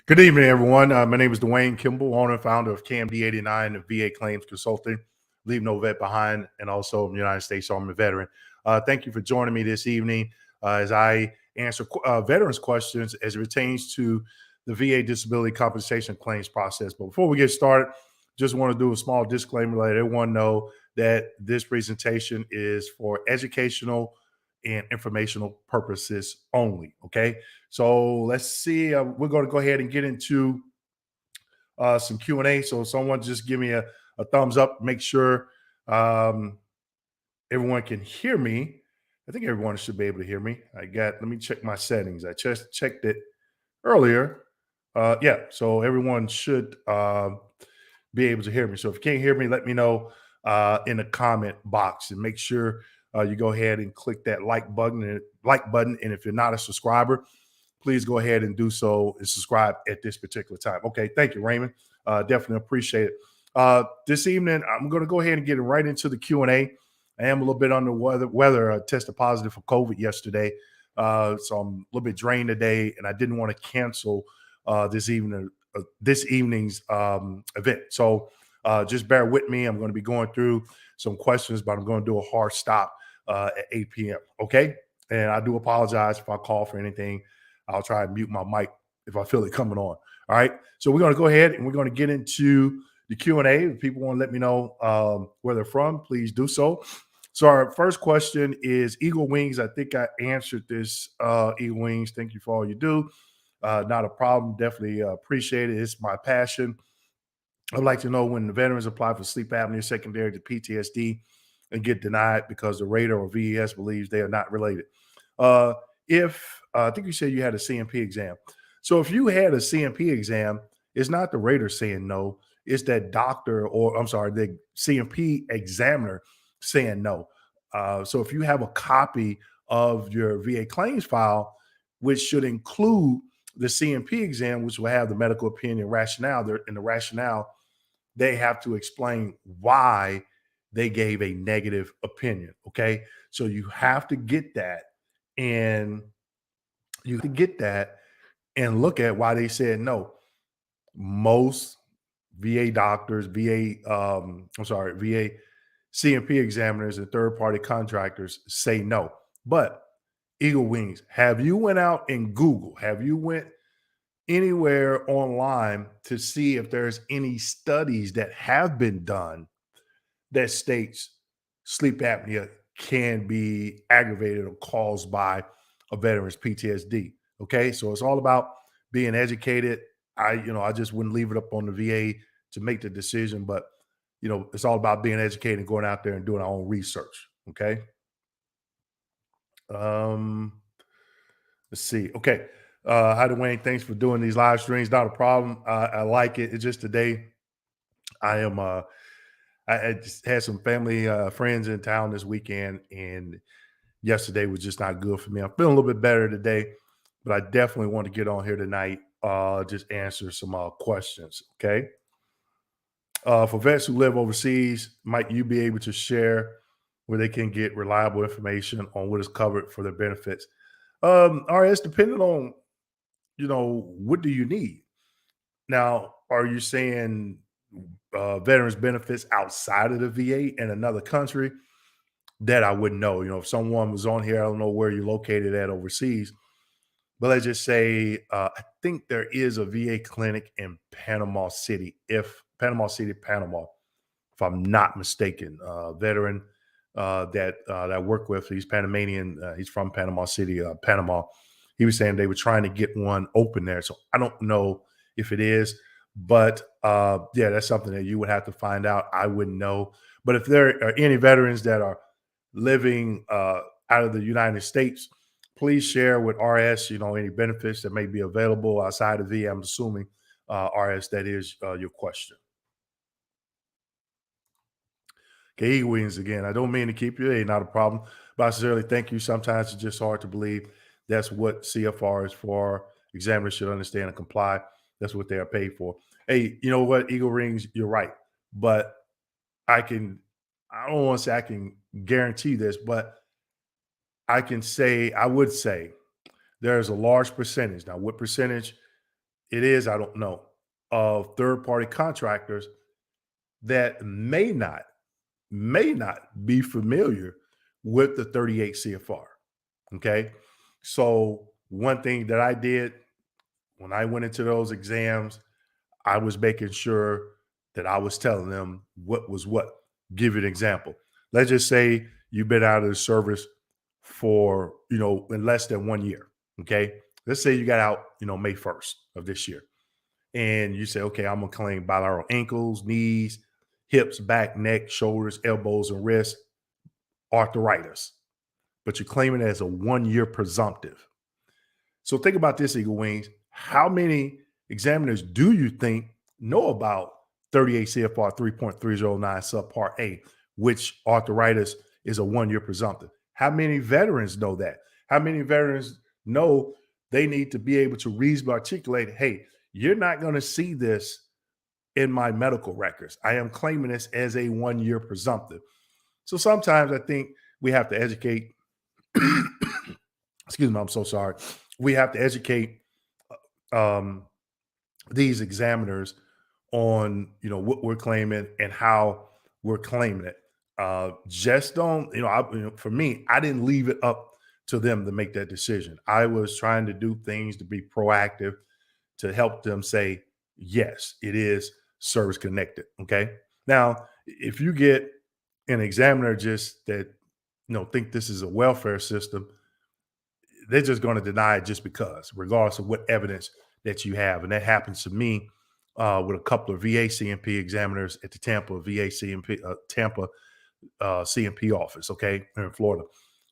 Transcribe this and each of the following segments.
Good evening, everyone. My name is Dwayne Kimball, owner and founder of CAMD89 and VA Claims Consulting, Leave No Vet Behind, and also United States Army veteran. Thank you for joining me this evening as I answer veterans' questions as it pertains to the VA disability compensation claims process. But before we get started, just want to do a small disclaimer, let everyone know that this presentation is for educational and informational purposes only. Okay. So let's see. We're going to go ahead and get into some Q&A. So someone just give me a thumbs up. Make sure everyone can hear me. I think everyone should be able to hear me. Let me check my settings. I just checked it earlier. Yeah, so everyone should be able to hear me. So if you can't hear me, let me know in the comment box, and make sure you go ahead and click that like button. And if you're not a subscriber, please go ahead and do so and subscribe at this particular time. Okay, thank you, Raymond. Definitely appreciate it. This evening, I'm going to go ahead and get right into the Q&A. I am a little bit under weather. I tested positive for COVID yesterday, so I'm a little bit drained today, and I didn't want to cancel this evening's event. So just bear with me. I'm going to be going through some questions, but I'm going to do a hard stop at 8 p.m. Okay, and I do apologize if I call for anything. I'll try and mute my mic if I feel it coming on. All right. So we're going to go ahead and we're going to get into the Q&A. If people want to let me know where they're from, please do so. So our first question is Eagle Wings. I think I answered this. Eagle Wings, thank you for all you do. Not a problem. Definitely appreciate it. It's my passion. I'd like to know when the veterans apply for sleep apnea secondary to PTSD and get denied because the rater or VES believes they are not related. If I think you said you had a CMP exam. So if you had a CMP exam, it's not the rater saying no, it's that doctor, or I'm sorry, the CMP examiner saying no. So if you have a copy of your VA claims file, which should include the CMP exam, which will have the medical opinion rationale there, in the rationale, they have to explain why they gave a negative opinion. Okay. So you have to get that, and look at why they said no. Most VA doctors, VA CMP examiners and third-party contractors say no. But Eagle Wings, have you went out and Google? Have you went anywhere online to see if there's any studies that have been done that states sleep apnea can be aggravated or caused by a veteran's PTSD? Okay, so it's all about being educated. I just wouldn't leave it up on the VA to make the decision, but it's all about being educated and going out there and doing our own research. Okay. Um, let's see. Okay. Hi, Dwayne. Thanks for doing these live streams. Not a problem. I like it. It's just today I am I just had some family friends in town this weekend, and yesterday was just not good for me. I'm feeling a little bit better today, but I definitely want to get on here tonight, just answer some questions. Okay. For vets who live overseas, might you be able to share where they can get reliable information on what is covered for their benefits? All right, it's depending on, what do you need? Now, are you saying veterans benefits outside of the VA in another country? That I wouldn't know. If someone was on here, I don't know where you're located at overseas, but let's just say I think there is a VA clinic in Panama City, Panama, if I'm not mistaken. Veteran that I work with, he's Panamanian. He's from Panama City, Panama. He was saying they were trying to get one open there. So I don't know if it is, but yeah, that's something that you would have to find out. I wouldn't know. But if there are any veterans that are living out of the United States, please share with RS, any benefits that may be available outside of VA. I'm assuming RS, that is your question. Okay, wins again. I don't mean to keep you. Hey, not a problem. But I sincerely thank you. Sometimes it's just hard to believe. That's what CFR is for. Examiners should understand and comply. That's what they are paid for. Hey, you know what, Eagle Rings, you're right. But I don't want to say I can guarantee this, but I would say there's a large percentage. Now, what percentage it is, I don't know, of third party contractors that may not be familiar with the 38 CFR. Okay. So, one thing that I did when I went into those exams, I was making sure that I was telling them what was what. Give you an example. Let's just say you've been out of the service for, in less than 1 year. Okay. Let's say you got out, May 1st of this year. And you say, okay, I'm going to claim bilateral ankles, knees, hips, back, neck, shoulders, elbows, and wrists, arthritis. But you're claiming it as a 1 year presumptive. So think about this, Eagle Wings. How many examiners do you think know about 38 CFR 3.309 subpart A, which arthritis is a 1 year presumptive? How many veterans know that? How many veterans know they need to be able to reasonably articulate, hey, you're not going to see this in my medical records. I am claiming this as a 1 year presumptive. So sometimes I think we have to educate. Excuse me, I'm so sorry. We have to educate um, these examiners on what we're claiming and how we're claiming it. Just don't for me, I didn't leave it up to them to make that decision. I was trying to do things to be proactive to help them say yes, it is service connected. Okay. Now, if you get an examiner just that think this is a welfare system, they're just going to deny it just because, regardless of what evidence that you have. And that happens to me with a couple of VA CMP examiners at the Tampa VA CMP, Tampa CMP office, okay, here in Florida.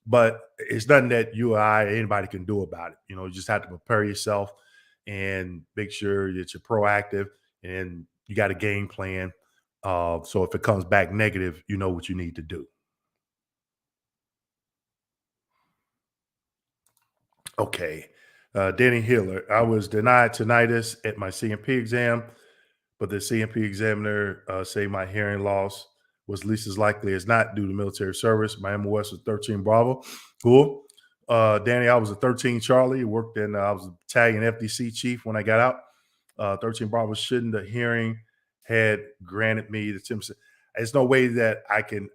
But it's nothing that you or I, anybody can do about it. You just have to prepare yourself and make sure that you're proactive and you got a game plan. So if it comes back negative, you know what you need to do. Okay. Danny Hiller, I was denied tinnitus at my CMP exam, but the CMP examiner say my hearing loss was least as likely as not due to military service. My MOS was 13 Bravo. Cool. Danny, I was a 13 Charlie. Worked in, I was a battalion FDC chief when I got out. 13 Bravo shouldn't the hearing had granted me the 10%. There's no way that I can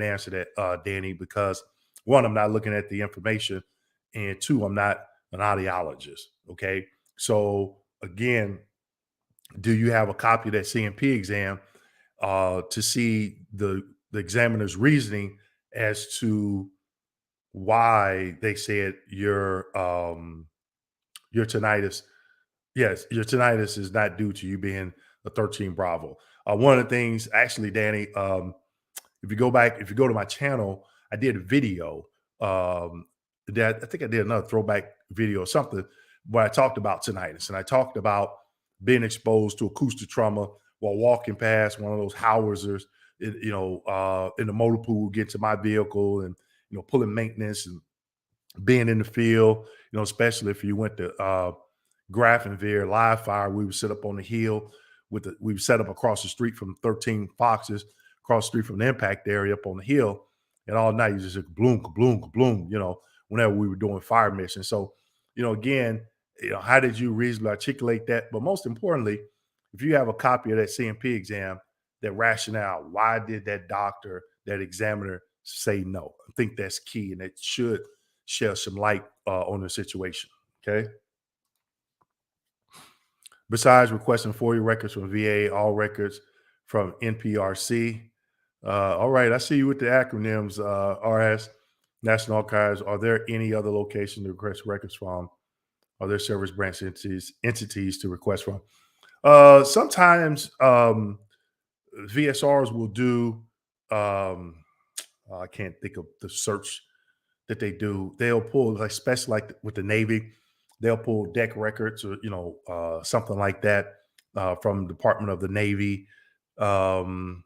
answer that, Danny, because one, I'm not looking at the information, and two, I'm not an audiologist. Okay, so again, do you have a copy of that CMP exam to see the examiner's reasoning as to why they said your tinnitus? Yes, your tinnitus is not due to you being a 13 Bravo. One of the things, actually, Danny, if you go to my channel, I did a video. That I think I did another throwback video or something where I talked about tinnitus and I talked about being exposed to acoustic trauma while walking past one of those howitzers, in the motor pool, get to my vehicle and pulling maintenance and being in the field. Especially if you went to Grafenveer live fire, we would sit up on the hill we would set up across the street from 13 Foxes, across the street from the impact area up on the hill. And all night you just like, bloom, bloom, bloom, whenever we were doing fire missions. So, again, how did you reasonably articulate that? But most importantly, if you have a copy of that CMP exam, that rationale, why did that doctor, that examiner say no? I think that's key, and it should shed some light on the situation. Okay. Besides requesting FOIA records from VA, all records from NPRC. All right, I see you with the acronyms, RS, National Archives. Are there any other locations to request records from? Are there service branch entities to request from? Sometimes VSRs will do, I can't think of the search that they do. They'll pull, like, especially like with the Navy, they'll pull deck records or something like that from Department of the Navy. Um,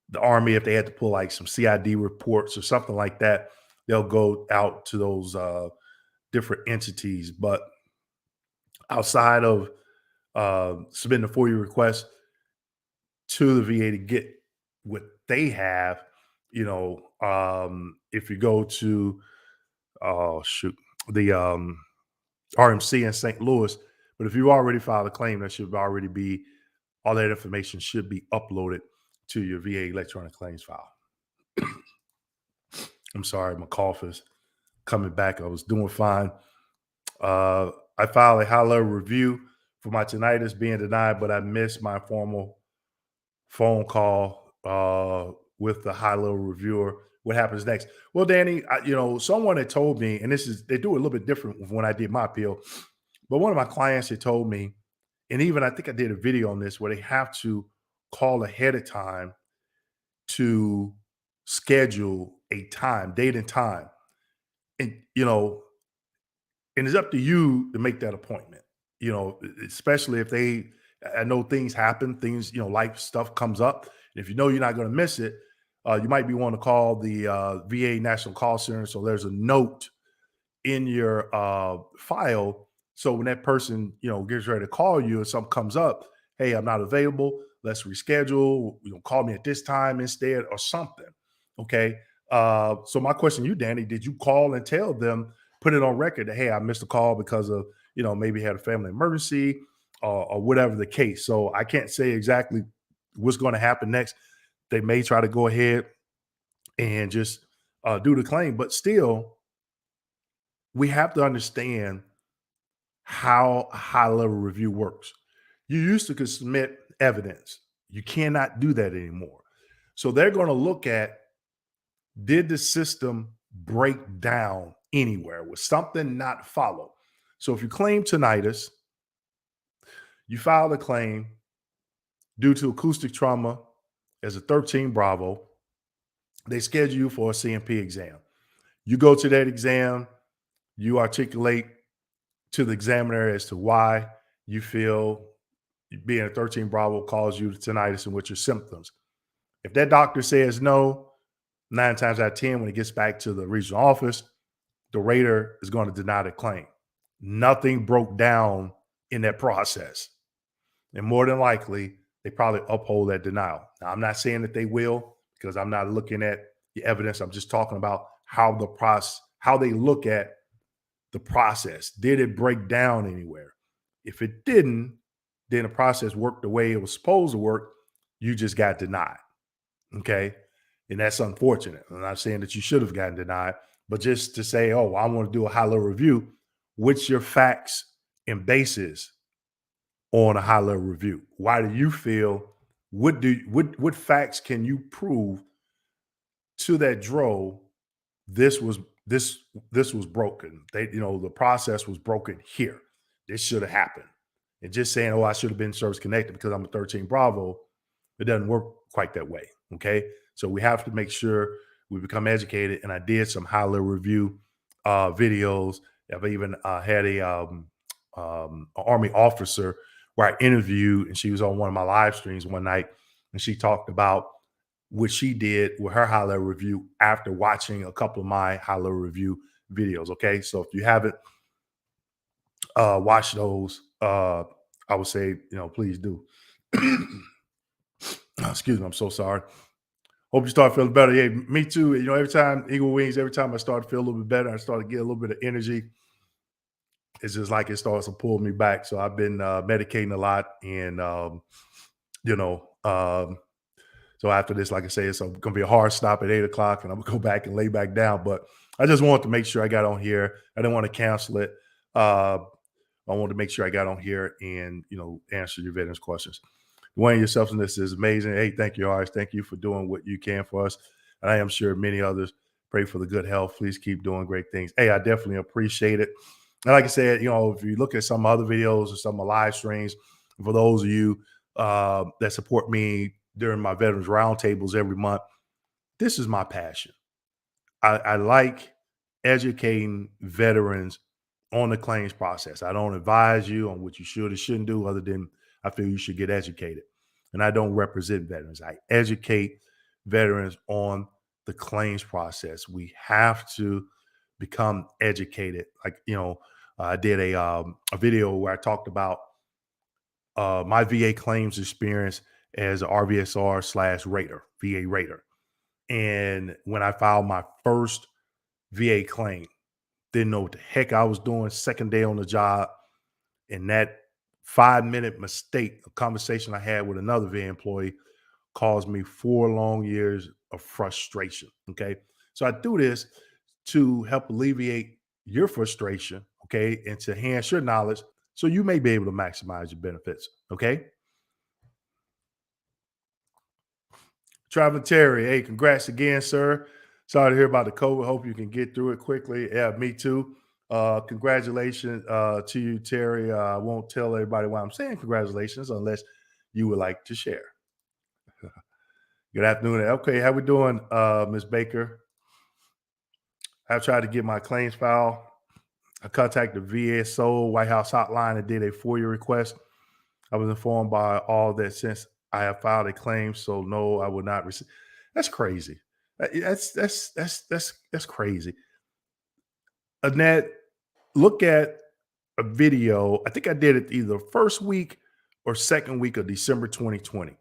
the Army, if they had to pull like some CID reports or something like that, they'll go out to those different entities. But outside of submitting a FOIA request to the VA to get what they have, if you go to, oh shoot, the RMC in St. Louis, But if you already filed a claim, that should already be, all that information should be uploaded to your VA electronic claims file. I'm sorry, my cough is coming back. I was doing fine. I filed a high level review for my tinnitus being denied, but I missed my formal phone call with the high level reviewer. What happens next? Well, Danny, someone had told me, and they do it a little bit different when I did my appeal, but one of my clients had told me, and even I think I did a video on this, where they have to call ahead of time to schedule a time, date and time. And, and it's up to you to make that appointment, especially if I know things happen, things, life stuff comes up. And if you know you're not going to miss it, you might be wanting to call the VA National Call Center. So there's a note in your file. So when that person, gets ready to call you and something comes up, hey, I'm not available. Let's reschedule. Call me at this time instead or something. Okay. So my question to you, Danny, did you call and tell them, put it on record that, hey, I missed a call because of, maybe had a family emergency or whatever the case. So I can't say exactly what's going to happen next. They may try to go ahead and just do the claim, but still, we have to understand how a high level review works. You used to could submit evidence. You cannot do that anymore. So they're going to look at, did the system break down anywhere? Was something not followed? So if you claim tinnitus, you file a claim due to acoustic trauma as a 13 Bravo, they schedule you for a CMP exam. You go to that exam, you articulate to the examiner as to why you feel being a 13 Bravo caused you tinnitus and what your symptoms. If that doctor says no, 9 times out of 10, when it gets back to the regional office, the rater is going to deny the claim. Nothing broke down in that process. And more than likely, they probably uphold that denial. Now, I'm not saying that they will, because I'm not looking at the evidence. I'm just talking about how they look at the process. Did it break down anywhere? If it didn't, then the process worked the way it was supposed to work. You just got denied. Okay. And that's unfortunate. I'm not saying that you should have gotten denied, but just to say, oh, I want to do a high level review. What's your facts and basis on a high level review? Why do you feel, what facts can you prove to that DRO this was broken? The process was broken here. This should have happened. And just saying, oh, I should have been service connected because I'm a 13 Bravo, it doesn't work quite that way. Okay. So we have to make sure we become educated. And I did some high level review videos. I've even had an Army officer where I interviewed, and she was on one of my live streams one night, and she talked about what she did with her high level review after watching a couple of my high level review videos. Okay. So if you haven't watched those, I would say, please do. Excuse me. I'm so sorry. Hope you start feeling better. Yeah, me too. Every time Eagle Wings, every time I start to feel a little bit better, I start to get a little bit of energy. It's just like it starts to pull me back. So I've been medicating a lot, and so after this, like I say, it's going to be a hard stop at 8:00, and I'm gonna go back and lay back down. But I just wanted to make sure I got on here. I didn't want to cancel it. I wanted to make sure I got on here and answer your veterans questions. Dwayne, your selflessness is amazing. Hey, thank you, Aris. Thank you for doing what you can for us. And I am sure many others pray for the good health. Please keep doing great things. Hey, I definitely appreciate it. And like I said, if you look at some other videos or some of my live streams, for those of you that support me during my veterans roundtables every month, this is my passion. I like educating veterans on the claims process. I don't advise you on what you should or shouldn't do, other than I feel you should get educated. And I don't represent veterans. I educate veterans on the claims process. We have to become educated. Like, I did a video where I talked about my VA claims experience as a RVSR/rater, VA rater. And when I filed my first VA claim, didn't know what the heck I was doing, second day on the job. And that 5-minute mistake, a conversation I had with another VA employee caused me 4 long years of frustration. Okay. So I do this to help alleviate your frustration, okay, and to enhance your knowledge so you may be able to maximize your benefits. Okay. Traveling Terry, hey, congrats again, sir. Sorry to hear about the COVID. Hope you can get through it quickly. Yeah, me too. Congratulations to you, Terry. I won't tell everybody why I'm saying congratulations unless you would like to share. Good afternoon. Okay, how we doing, Ms. Baker? I've tried to get my claims file. I contacted the VA Soul White House hotline and did a FOIA request. I was informed by all that since I have filed a claim, so no, I would not receive. That's crazy. That's crazy. Annette, look at a video. I think I did it either first week or second week of December 2020,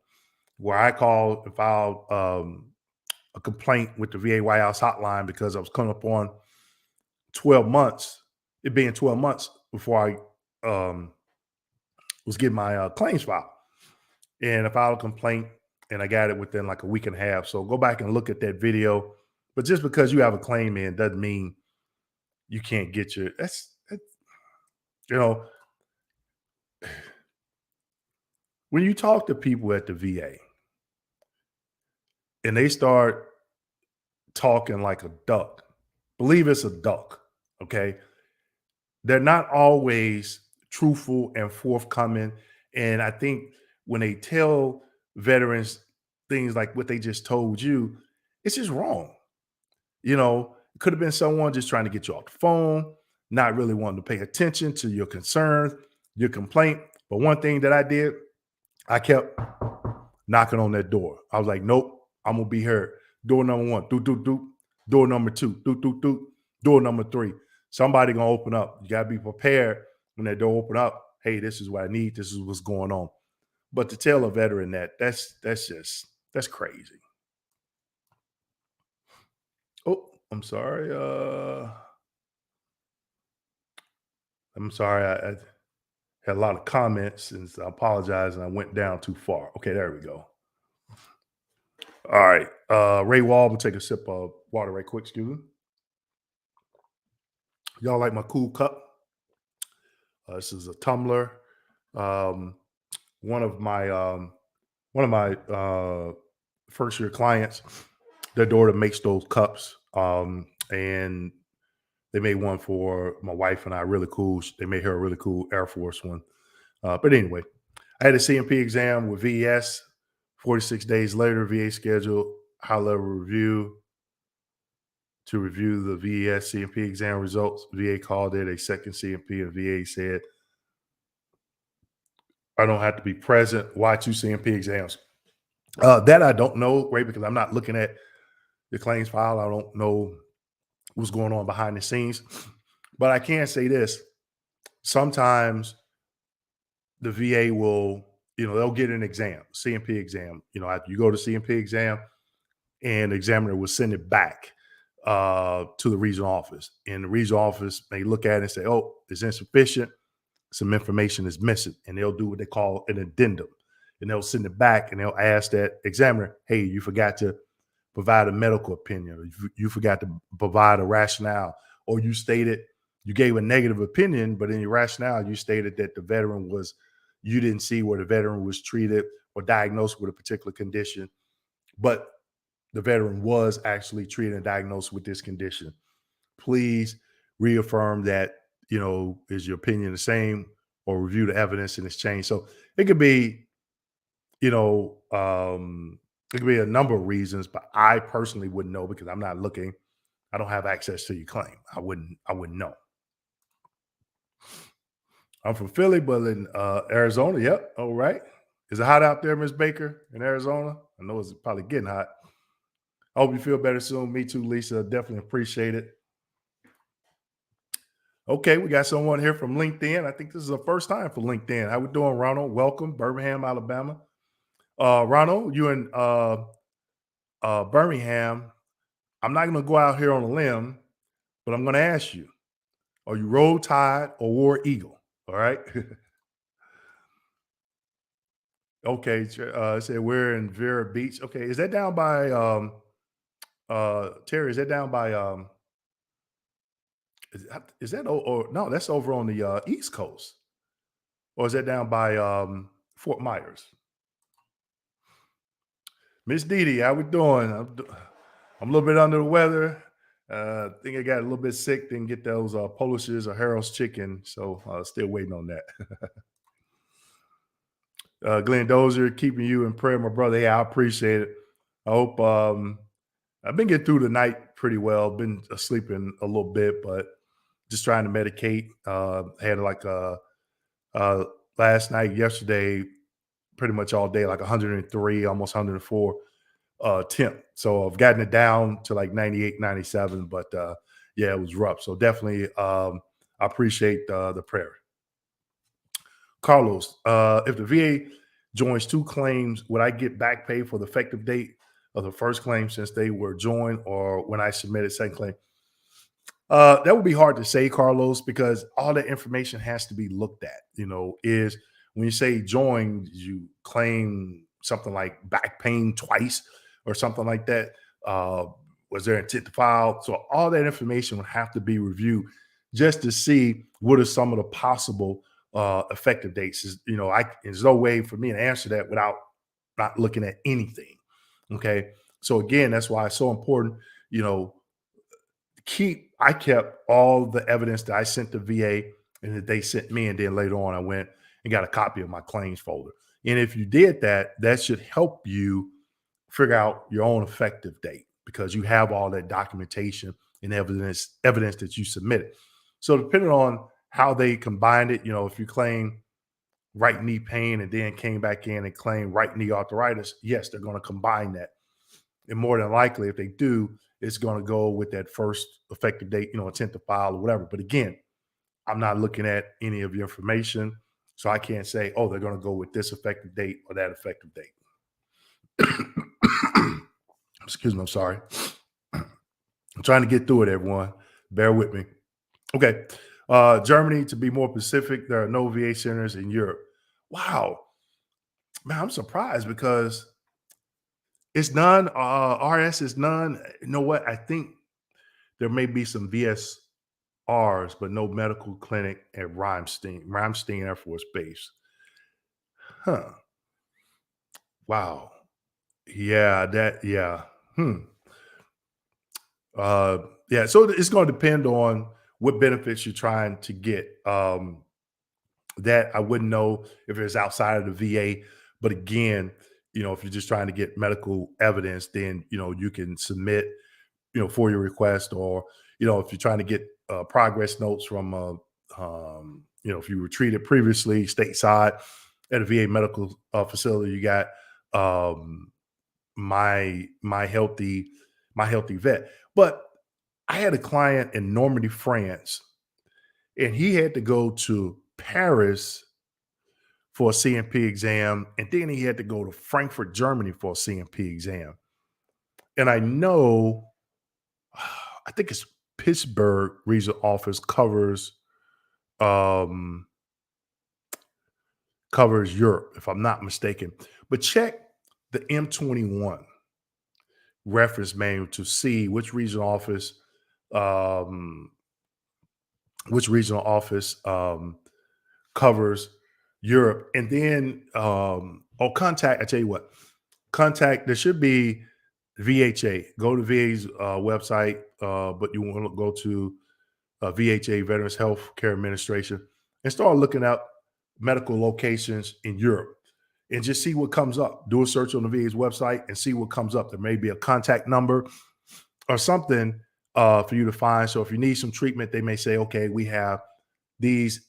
where I called and filed a complaint with the VA White House hotline because I was coming up on 12 months, it being 12 months before I was getting my claims file. And I filed a complaint and I got it within like a week and a half. So go back and look at that video. But just because you have a claim in doesn't mean you can't get you know, when you talk to people at the VA and they start talking like a duck, believe it's a duck, okay? They're not always truthful and forthcoming. And I think when they tell veterans things like what they just told you, it's just wrong. It could have been someone just trying to get you off the phone, not really wanting to pay attention to your concerns, your complaint. But one thing that I did, I kept knocking on that door. I was like, nope, I'm gonna be heard. Door number one, do do do. Door number two, do do do. Door number three. Somebody gonna open up. You gotta be prepared when that door open up. Hey, this is what I need. This is what's going on. But to tell a veteran that's crazy. Oh, I'm sorry. I'm sorry. I had a lot of comments, and so I apologize. And I went down too far. Okay, there we go. All right. Ray Wall, I'm gonna take a sip of water right quick, excuse me. Y'all like my cool cup? This is a tumbler. Um, one of my first year clients, their daughter makes those cups. And they made one for my wife and I, really cool. They made her a really cool Air Force one. But anyway, I had a CMP exam with VES. 46 days later, VA scheduled high level review to review the VES CMP exam results. VA called it a second CMP, and VA said, I don't have to be present. Why two CMP exams? That I don't know, right? Because I'm not looking at the claims file. I don't know what's going on behind the scenes. But I can say this. Sometimes the VA will, they'll get an exam, CMP exam. After you go to CMP exam, and the examiner will send it back to the regional office. And the regional office may look at it and say, oh, it's insufficient. Some information is missing. And they'll do what they call an addendum. And they'll send it back and they'll ask that examiner, hey, you forgot to provide a medical opinion, or you forgot to provide a rationale, or you gave a negative opinion, but in your rationale, you stated that you didn't see where the veteran was treated or diagnosed with a particular condition, but the veteran was actually treated and diagnosed with this condition. Please reaffirm that, is your opinion the same, or review the evidence and it's changed. So it could be, it could be a number of reasons, but I personally wouldn't know because I'm not looking. I don't have access to your claim. I wouldn't know. I'm from Philly, but in Arizona. Yep. All right. Is it hot out there, Miss Baker, in Arizona? I know it's probably getting hot. I hope you feel better soon. Me too, Lisa. Definitely appreciate it. Okay, we got someone here from LinkedIn. I think this is the first time for LinkedIn. How we doing, Ronald? Welcome, Birmingham, Alabama. Ronald, you in Birmingham. I'm not going to go out here on a limb, but I'm going to ask you, are you Roll Tide or War Eagle? All right. Okay, it said we're in Vera Beach. Okay, is that down by Terry? Is that down by is that or no? That's over on the East Coast, or is that down by Fort Myers? Miss Dee Dee, how we doing? I'm a little bit under the weather. I think I got a little bit sick. Didn't get those Polishes or Harold's chicken, so still waiting on that. Glenn Dozier, keeping you in prayer, my brother. Hey, I appreciate it. I hope I've been getting through the night pretty well. Been sleeping a little bit, but just trying to medicate. Had like uh, last night, yesterday, pretty much all day, like 103, almost 104 temp. So I've gotten it down to like 98, 97, but yeah, it was rough. So definitely, I appreciate the prayer. Carlos, if the VA joins two claims, would I get back pay for the effective date of the first claim since they were joined, or when I submitted second claim? That would be hard to say, Carlos, because all that information has to be looked at. Is when you say join, you claim something like back pain twice or something like that. Uh, was there intent to file? So all that information would have to be reviewed just to see what are some of the possible effective dates. There's no way for me to answer that without not looking at anything. Okay, so again, that's why it's so important. You know, I kept all the evidence that I sent to VA and that they sent me, and then later on I went and got a copy of my claims folder. And if you did that, that should help you figure out your own effective date because you have all that documentation and evidence that you submitted. So depending on how they combined it, if you claim right knee pain and then came back in and claim right knee arthritis, yes, they're going to combine that. And more than likely, if they do, it's going to go with that first effective date, intent to file or whatever. But again, I'm not looking at any of your information. So I can't say, oh, they're going to go with this effective date or that effective date. Excuse me, I'm sorry. I'm trying to get through it, everyone. Bear with me. Okay. Germany, to be more specific, there are no VA centers in Europe. Wow. Man, I'm surprised because it's none. RS is none. You know what? I think there may be some VSRs, but no medical clinic at Ramstein Air Force Base. Huh. Wow. Yeah, yeah. Hmm. Uh, yeah, so it's going to depend on what benefits you're trying to get. That I wouldn't know if it's outside of the VA, but again, if you're just trying to get medical evidence, then you can submit, for your request, or if you're trying to get progress notes from, if you were treated previously stateside at a VA medical facility, you got um, my healthy vet. But I had a client in Normandy, France, and he had to go to Paris for a CMP exam, and then he had to go to Frankfurt, Germany for a CMP exam. And I know, I think it's Pittsburgh regional office um, covers Europe, if I'm not mistaken. But check the M21 reference manual to see um, which regional office covers Europe. And then, contact, I tell you what, contact, there should be VHA. Go to VA's website, but you want to go to VHA, Veterans Health Care Administration, and start looking up medical locations in Europe and just see what comes up. Do a search on the VA's website and see what comes up. There may be a contact number or something for you to find. So if you need some treatment, they may say, okay, we have these,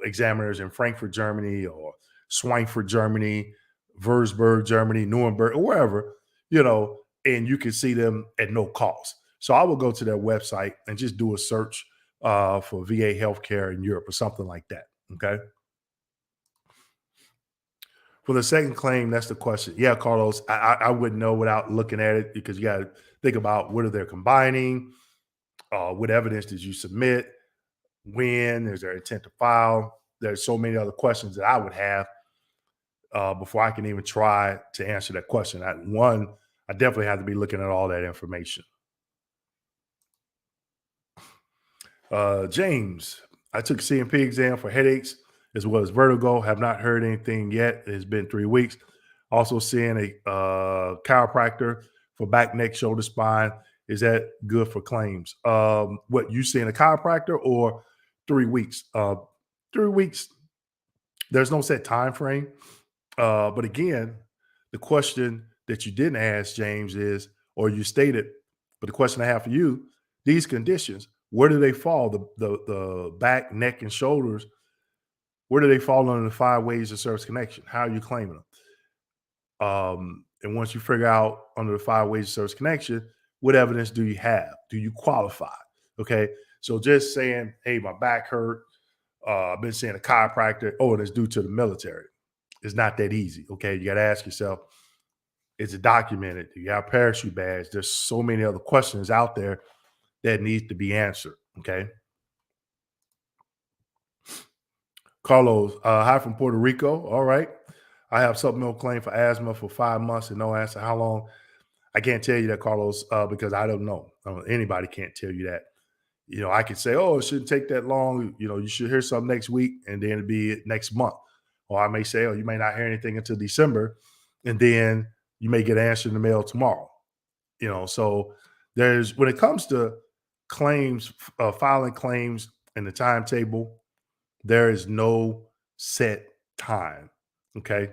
examiners in Frankfurt, Germany, or Schweinfurt, Germany, Würzburg, Germany, Nuremberg, or wherever, and you can see them at no cost. So I will go to their website and just do a search for VA healthcare in Europe or something like that. Okay. For the second claim, that's the question. Yeah, Carlos, I wouldn't know without looking at it because you got to think about what are they combining, what evidence did you submit, when is there intent to file. There's so many other questions that I would have before I can even try to answer that question. I definitely have to be looking at all that information. James, I took a CMP exam for headaches as well as vertigo. Have not heard anything yet. It's been 3 weeks. Also seeing a chiropractor for back, neck, shoulder, spine. Is that good for claims? What you seeing a chiropractor or 3 weeks? 3 weeks. There's no set time frame. But again, the question that you didn't ask, James, is, or you stated, but the question I have for you, these conditions, where do they fall? The back, neck, and shoulders, where do they fall under the 5 ways of service connection? How are you claiming them? And once you figure out under the 5 ways of service connection, what evidence do you have? Do you qualify? Okay. So just saying, hey, my back hurt. I've been seeing a chiropractor. Oh, and it's due to the military. It's not that easy. Okay. You got to ask yourself, is it documented? Do you have a parachute badge? There's so many other questions out there that need to be answered. Okay. Carlos, hi from Puerto Rico. All right. I have supplemental claim for asthma for 5 months and no answer. How long? I can't tell you that, Carlos, because I don't know. Anybody can't tell you that. I could say, oh, it shouldn't take that long. You should hear something next week and then it'll be next month. Or I may say, oh, you may not hear anything until December and then you may get an answer in the mail tomorrow. So when it comes to claims, filing claims and the timetable, there is no set time. Okay.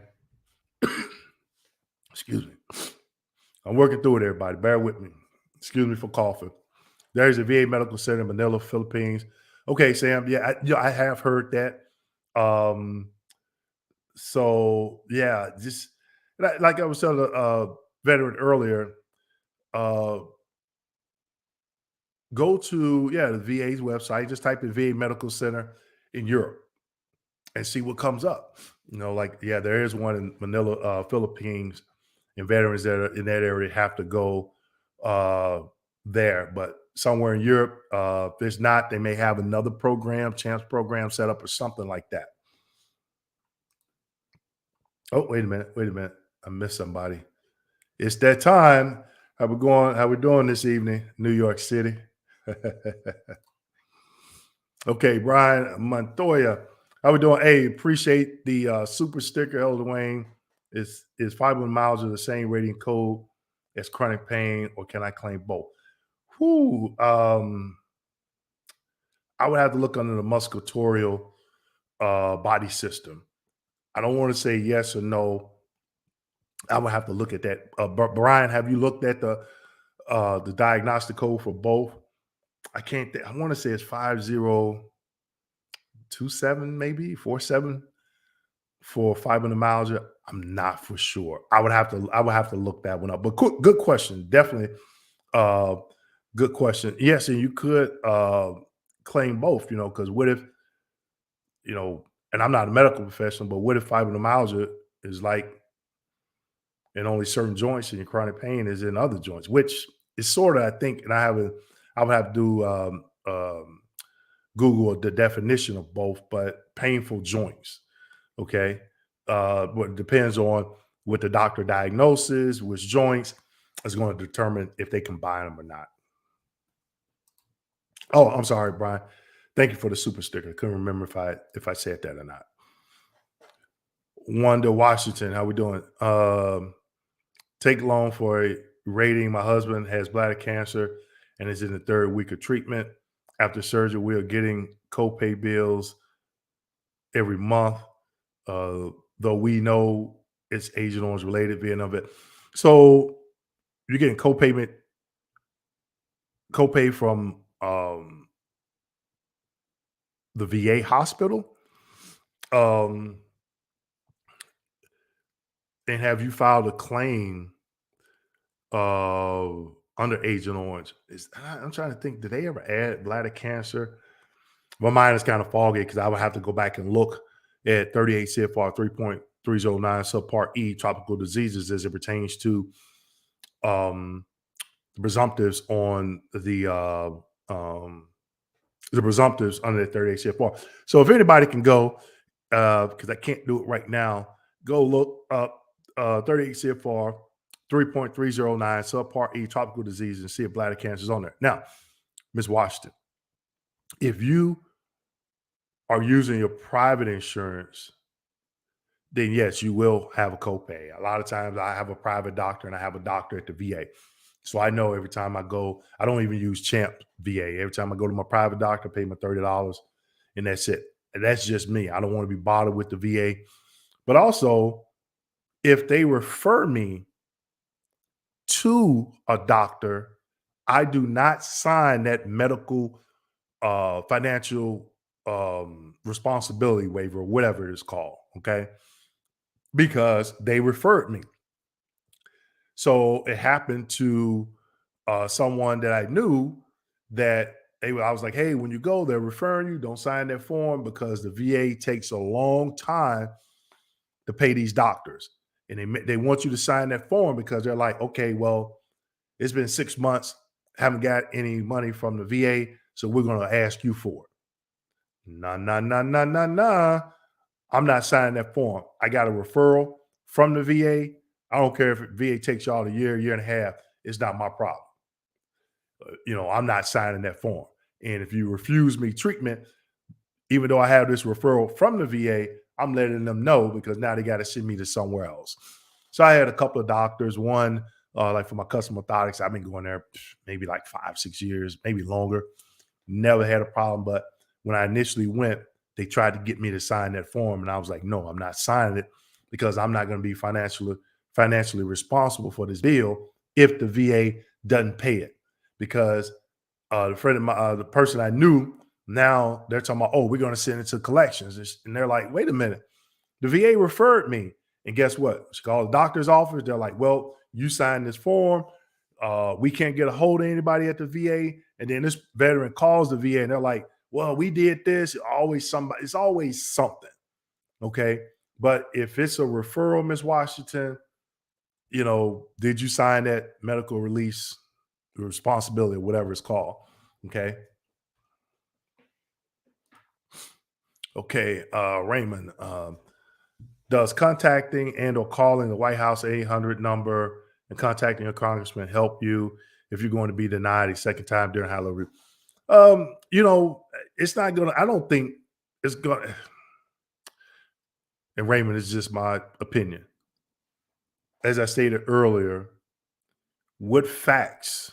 Excuse me. I'm working through it, everybody. Bear with me. Excuse me for coughing. There's a VA Medical Center in Manila, Philippines. Okay, Sam. Yeah, I have heard that. So yeah, just like I was telling a veteran earlier, uh, go to the VA's website. Just type in VA Medical Center in Europe and see what comes up. There is one in Manila, Philippines, and veterans that are in that area have to go there. But somewhere in Europe, if there's not, they may have another program, chance program set up or something like that. Oh, wait a minute. I missed somebody. It's that time. How we going? How we doing this evening, New York City? Okay, Brian Montoya. How we doing? Hey, appreciate the super sticker, Elder Wayne. Is fibromyalgia the same rating code as chronic pain, or can I claim both? Whew, I would have to look under the musculatorial body system. I don't want to say yes or no. I would have to look at that. Brian, have you looked at the diagnostic code for both? I can't. I want to say it's 5027, maybe 47 for fibromyalgia. I'm not for sure. I would have to look that one up. But good question. Definitely good question. Yes, and you could claim both, because what if, and I'm not a medical professional, but what if fibromyalgia is like in only certain joints and your chronic pain is in other joints, which is sort of, I think, and I would have to do Google the definition of both, but painful joints. Okay. But it depends on what the doctor diagnoses, which joints is going to determine if they combine them or not. Oh, I'm sorry, Brian. Thank you for the super sticker. I couldn't remember if I said that or not. Wanda Washington, how we doing? Take loan for a rating. My husband has bladder cancer and is in the 3rd week of treatment. After surgery, we are getting copay bills every month, though we know it's Agent Orange related via of it. So you're getting copay from the VA hospital. And have you filed a claim under Agent Orange? I'm trying to think, did they ever add bladder cancer? My mind is kind of foggy because I would have to go back and look at 38 CFR 3.309 subpart E, tropical diseases, as it pertains to presumptives on the presumptives under the 38 CFR. So if anybody can go, because I can't do it right now, go look up 38 CFR 3.309 subpart E tropical disease and see if bladder cancer is on there. Now, Ms. Washington, if you are using your private insurance, then yes, you will have a copay. A lot of times I have a private doctor and I have a doctor at the VA. So I know every time I go, I don't even use Champ VA. Every time I go to my private doctor, I pay my $30 and that's it. And that's just me. I don't want to be bothered with the VA. But also, if they refer me to a doctor, I do not sign that medical financial responsibility waiver or whatever it is called. Okay. Because they referred me. So it happened to someone that I knew that I was like, hey, when you go, they're referring you. Don't sign that form because the VA takes a long time to pay these doctors. And they want you to sign that form because they're like, okay, well, it's been 6 months, haven't got any money from the VA, so we're going to ask you for it. Nah, nah, nah, nah, nah, nah. I'm not signing that form. I got a referral from the VA. I don't care if VA takes y'all a year and a half. It's not my problem. I'm not signing that form. And if you refuse me treatment, even though I have this referral from the VA, I'm letting them know because now they got to send me to somewhere else. So I had a couple of doctors. One, like for my custom orthotics, I've been going there maybe like 5-6 years, maybe longer. Never had a problem. But when I initially went, they tried to get me to sign that form. And I was like, no, I'm not signing it because I'm not going to be financially responsible for this bill if the VA doesn't pay it. Because the person I knew, now they're talking about, oh, we're going to send it to collections. And they're like, wait a minute. The VA referred me. And guess what? She called the doctor's office. They're like, well, you signed this form. We can't get a hold of anybody at the VA. And then this veteran calls the VA and they're like, well, we did this. It's always something. Okay. But if it's a referral, Ms. Washington, did you sign that medical release responsibility, whatever it's called? Okay. Okay. Raymond, does contacting and or calling the White House 800 number and contacting a congressman help you if you're going to be denied a second time during Halloween? It's not going to, I don't think it's going to, and Raymond, it's just my opinion. As I stated earlier, what facts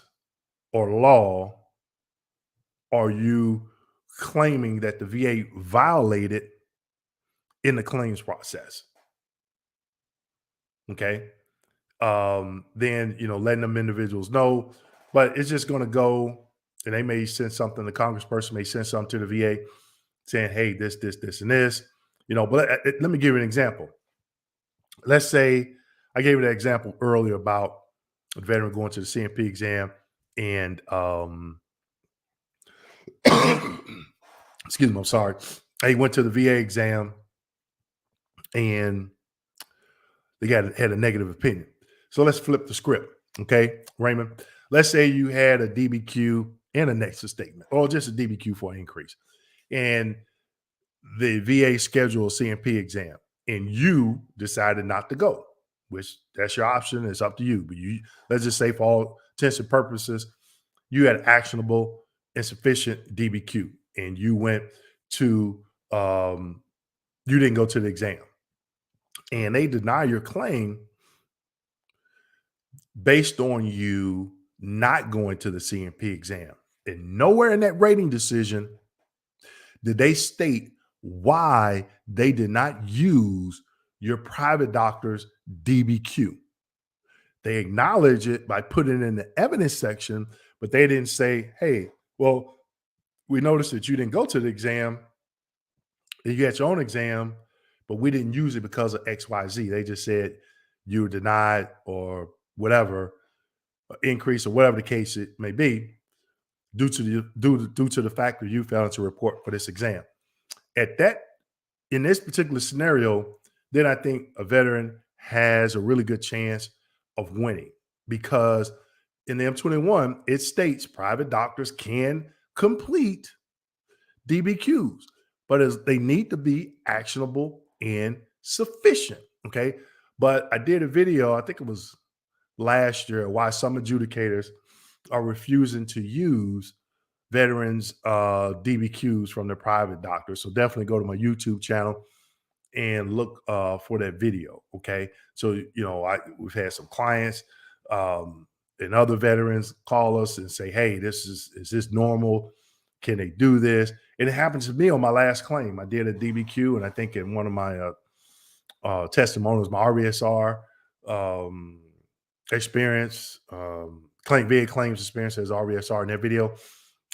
or law are you claiming that the VA violated in the claims process? Okay. Then, letting them individuals know, but it's just going to go and they may send something, the congressperson may send something to the VA saying, hey, this, and this, but let me give you an example. Let's say I gave you that example earlier about a veteran going to the CMP exam and, excuse me, I'm sorry. He went to the VA exam and they had a negative opinion. So let's flip the script. Okay, Raymond, let's say you had a DBQ and a nexus statement or just a DBQ for an increase. And the VA scheduled a CMP exam and you decided not to go, which that's your option. It's up to you. But let's just say for all intents and purposes, you had actionable insufficient DBQ and you went to, you didn't go to the exam and they deny your claim based on you not going to the CMP exam. And nowhere in that rating decision did they state why they did not use your private doctor's DBQ. They acknowledge it by putting it in the evidence section, but they didn't say, hey, well, we noticed that you didn't go to the exam. You got your own exam, but we didn't use it because of XYZ. They just said you were denied or whatever, increase or whatever the case it may be, due to the fact that you failed to report for this exam. In this particular scenario, then I think a veteran has a really good chance of winning because in the M21, it states private doctors can complete DBQs, but they need to be actionable and sufficient. Okay. But I did a video, I think it was last year, why some adjudicators are refusing to use veterans DBQs from their private doctors. So definitely go to my YouTube channel and look for that video. Okay. So, we've had some clients and other veterans call us and say, hey, is this normal? Can they do this? And it happened to me on my last claim. I did a DBQ, and I think in one of my testimonials, my RVSR um, experience, VA claims experience as RVSR in that video.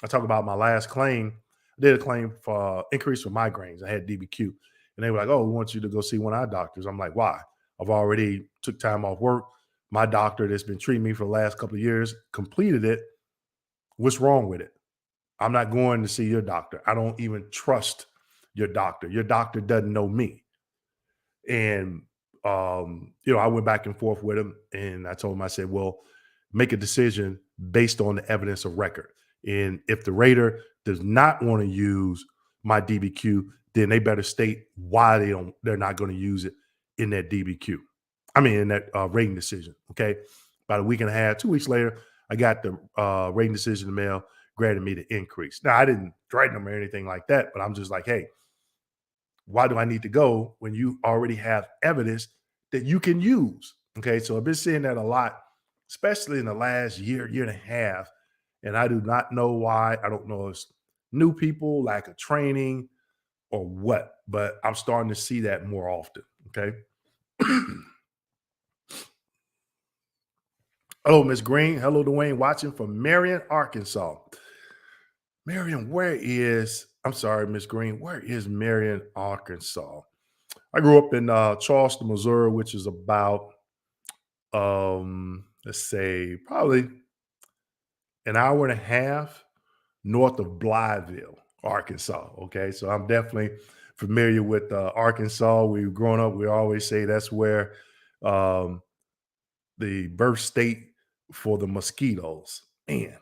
I talk about my last claim. I did a claim for increase for migraines. I had DBQ, and they were like, "Oh, we want you to go see one of our doctors." I'm like, "Why? I've already took time off work. My doctor that's been treating me for the last couple of years completed it. What's wrong with it? I'm not going to see your doctor. I don't even trust your doctor. Your doctor doesn't know me." And I went back and forth with him, and I told him, I said, "Well, make a decision based on the evidence of record. And if the rater does not want to use my DBQ, then they better state why they're not going to use it in that DBQ. I mean, in that rating decision." Okay. About a week and a half, 2 weeks later, I got the rating decision in the mail, granted me the increase. Now, I didn't threaten them or anything like that, but I'm just like, hey, why do I need to go when you already have evidence that you can use? Okay. So I've been seeing that a lot, especially in the last year and a half. And I do not know why. I don't know if it's new people, lack of training, or what, but I'm starting to see that more often. Okay. Hello, Miss Green. Hello, Dwayne, watching from Marion, Arkansas. Marion, I'm sorry, Miss Green, where is Marion, Arkansas? I grew up in Charleston, Missouri, which is about, let's say, probably an hour and a half north of Blytheville, Arkansas. Okay, so I'm definitely familiar with Arkansas. We've grown up. We always say that's where um, the birth state for the mosquitoes. Man,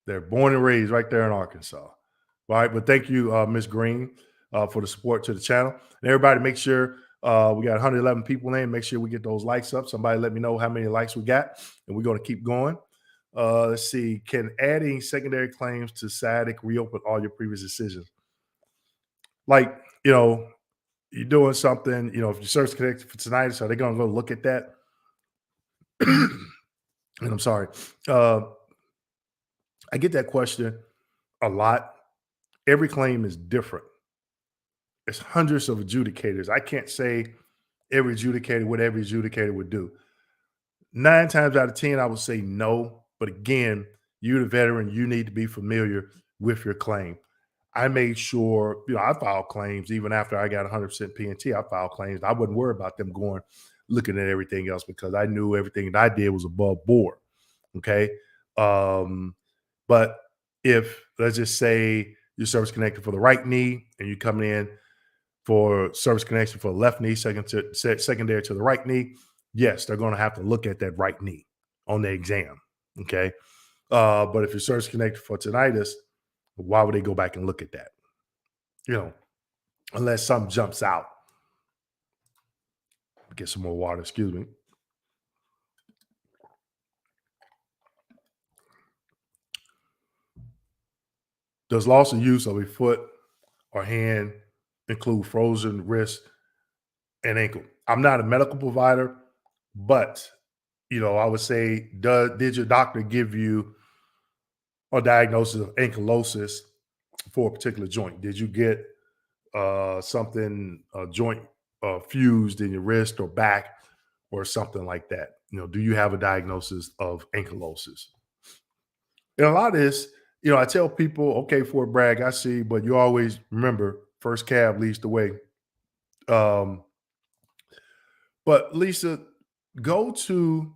they're born and raised right there in Arkansas. All right, but thank you, Miss Green, for the support to the channel. And everybody, make sure we got 111 people in. Make sure we get those likes up. Somebody let me know how many likes we got, and we're going to keep going. Let's see. Can adding secondary claims to SADC reopen all your previous decisions? Like, you're doing something, if your service connected for tinnitus, are they going to go look at that? And I'm sorry. I get that question a lot. Every claim is different. There's hundreds of adjudicators. I can't say every adjudicator what every adjudicator would do. 9 times out of 10, I would say no. But again, you're the veteran. You need to be familiar with your claim. I made sure, I filed claims even after I got 100% PNT. I filed claims. I wouldn't worry about them going looking at everything else because I knew everything that I did was above board. Okay. But if, let's just say, your service connected for the right knee and you coming in for service connection for the left knee, secondary to the right knee, yes, they're going to have to look at that right knee on the exam. Okay. But if your service connected for tinnitus, why would they go back and look at that? Unless something jumps out. Get some more water, excuse me. Does loss of use of a foot or hand include frozen wrist and ankle? I'm not a medical provider, but I would say, did your doctor give you a diagnosis of ankylosis for a particular joint? Did you get something, a joint fused in your wrist or back or something like that? Do you have a diagnosis of ankylosis? And a lot of this, I tell people, okay, Fort Bragg, I see, but you always remember first cab leads the way. Um, but Lisa, go to,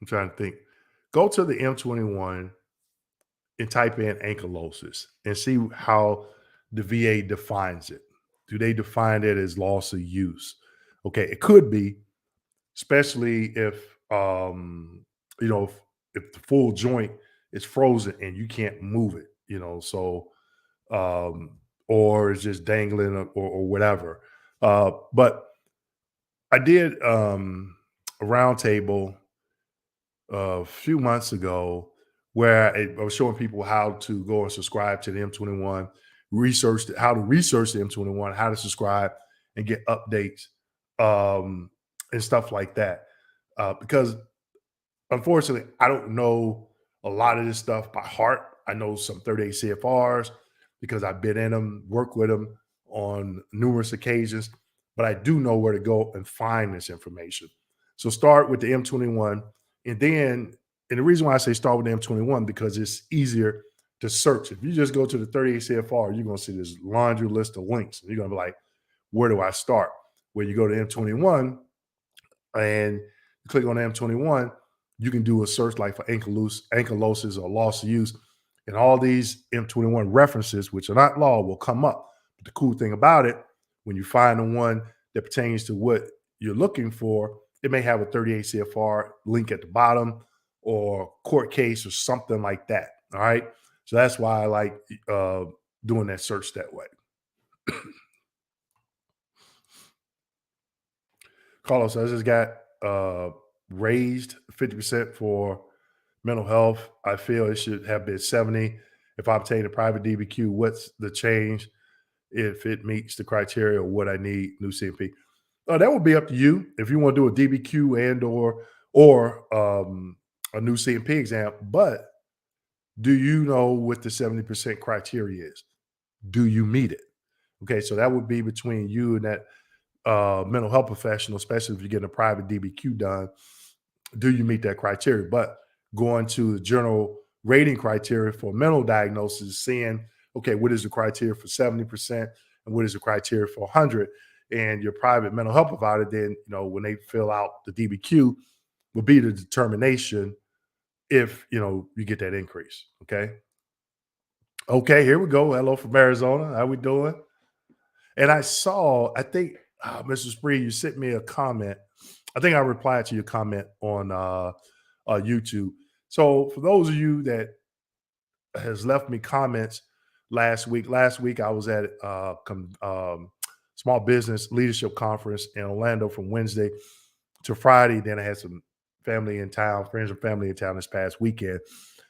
I'm trying to think, go to the M21 and type in ankylosis and see how the VA defines it. Do they define it as loss of use? Okay, it could be, especially if if the full joint is frozen and you can't move it. So or is just dangling or whatever. But I did a roundtable a few months ago where I was showing people how to go and subscribe to the M21, how to research the M21, how to subscribe and get updates um, and stuff like that. Because unfortunately, I don't know a lot of this stuff by heart. I know some 38 CFRs because I've been in them, worked with them on numerous occasions, but I do know where to go and find this information. So start with the M21, and then, and the reason why I say start with the M21 because it's easier to search. If you just go to the 38 CFR, you're going to see this laundry list of links. And you're going to be like, where do I start? Where you go to M21, and you click on M21, you can do a search like for ankylosis or loss of use. And all these M21 references, which are not law, will come up. But the cool thing about it, when you find the one that pertains to what you're looking for, it may have a 38 CFR link at the bottom or court case or something like that. All right. So that's why I like doing that search that way. Carlos, I just got raised 50% for mental health. I feel it should have been 70. If I obtain a private DBQ, what's the change if it meets the criteria of what I need, new CMP? That would be up to you. If you want to do a DBQ and or a new CMP exam, but do you know what the 70% criteria is? Do you meet it? Okay, so that would be between you and that mental health professional, especially if you're getting a private DBQ done. Do you meet that criteria? But going to the general rating criteria for mental diagnosis, seeing, okay, what is the criteria for 70% and what is the criteria for 100? And your private mental health provider, then, when they fill out the DBQ, will be the determination if, you get that increase. Okay. Okay, here we go. Hello from Arizona. How we doing? And I think, Mr. Spree, you sent me a comment. I think I replied to your comment on YouTube. So for those of you that has left me comments last week I was at small business leadership conference in Orlando from Wednesday to Friday. Then I had some family in town, friends and family in town this past weekend.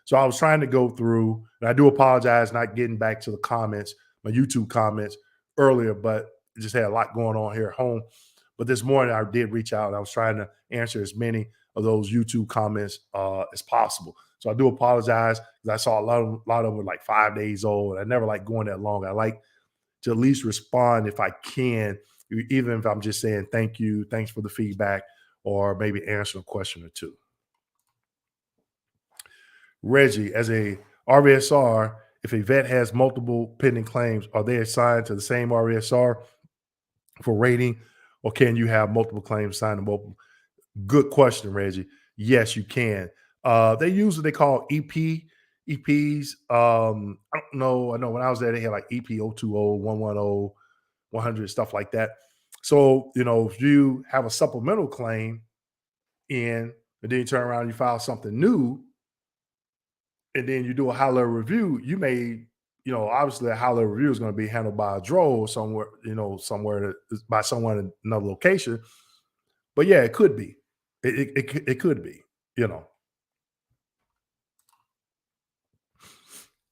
So I was trying to go through, and I do apologize not getting back to the comments, my YouTube comments earlier, but just had a lot going on here at home. But this morning I did reach out and I was trying to answer as many of those YouTube comments as possible. So I do apologize because I saw a lot of them were like 5 days old. I never like going that long. I like to at least respond if I can, even if I'm just saying thank you, thanks for the feedback, or maybe answer a question or two. Reggie, as a RVSR, if a vet has multiple pending claims, are they assigned to the same RVSR for rating, or can you have multiple claims assigned to multiple? Good question, Reggie. Yes, you can. They use what they call EPs. I don't know. I know when I was there, they had like EP 020, 110, 100, stuff like that. So, if you have a supplemental claim in, and then you turn around and you file something new, and then you do a high level review, you may, obviously a high level review is going to be handled by a DRO somewhere, by someone in another location. But yeah, it could be. It could be, you know.